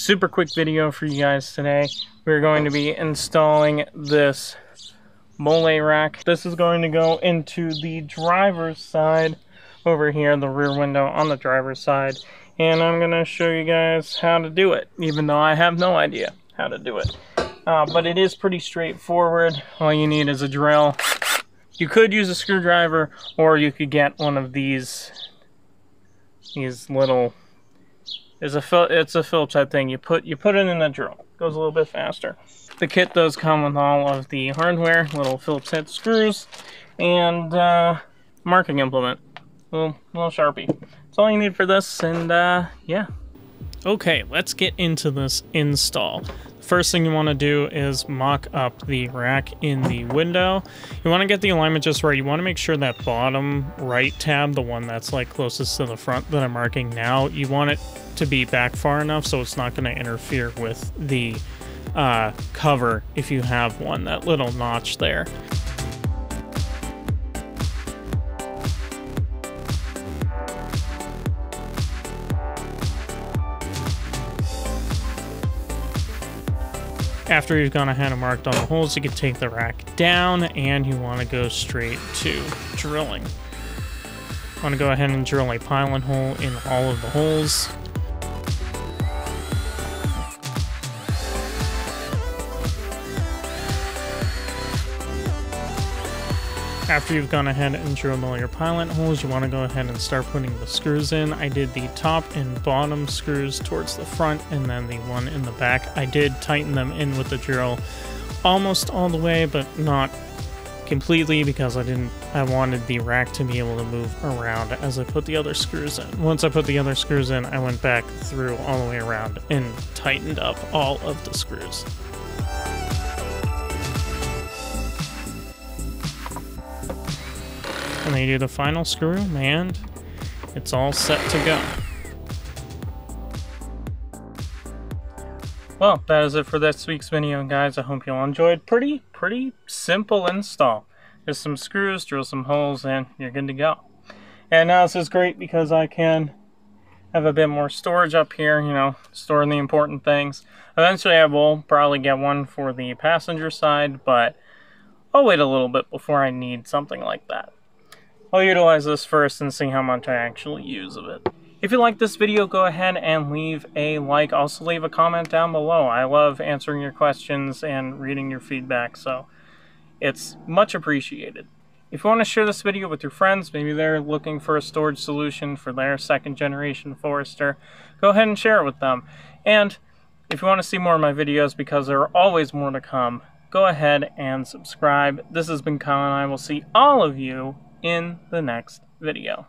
super quick video for you guys today. We're going to be installing this Molle Rack. This is going to go into the driver's side over here, the rear window on the driver's side. And I'm going to show you guys how to do it, even though I have no idea how to do it. But it is pretty straightforward. All you need is a drill. You could use a screwdriver, or you could get one of these little... It's a Phillips head thing. You put it in the drill. It goes a little bit faster. The kit does come with all of the hardware, little Phillips head screws, and marking implement, little Sharpie. That's all you need for this, and yeah. Okay, let's get into this install. First thing you want to do is mock up the rack in the window. You want to get the alignment just right. You want to make sure that bottom right tab, the one that's like closest to the front that I'm marking now, you want it to be back far enough so it's not going to interfere with the cover if you have one, that little notch there. After you've gone ahead and marked all the holes, you can take the rack down and you want to go straight to drilling. You want to go ahead and drill a pilot hole in all of the holes. After you've gone ahead and drilled all your pilot holes, you want to go ahead and start putting the screws in. I did the top and bottom screws towards the front and then the one in the back. I did tighten them in with the drill almost all the way, but not completely because I wanted the rack to be able to move around as I put the other screws in. Once I put the other screws in, I went back through all the way around and tightened up all of the screws. And then you do the final screw, and it's all set to go. Well, that is it for this week's video, guys. I hope you all enjoyed. Pretty simple install. Just some screws, drill some holes, and you're good to go. And now this is great because I can have a bit more storage up here, you know, storing the important things. Eventually I will probably get one for the passenger side, but I'll wait a little bit before I need something like that. I'll utilize this first and see how much I actually use of it. If you like this video, go ahead and leave a like. Also leave a comment down below. I love answering your questions and reading your feedback, so it's much appreciated. If you want to share this video with your friends, maybe they're looking for a storage solution for their second generation Forester, go ahead and share it with them. And if you want to see more of my videos, because there are always more to come, go ahead and subscribe. This has been Kyle, and I will see all of you in the next video.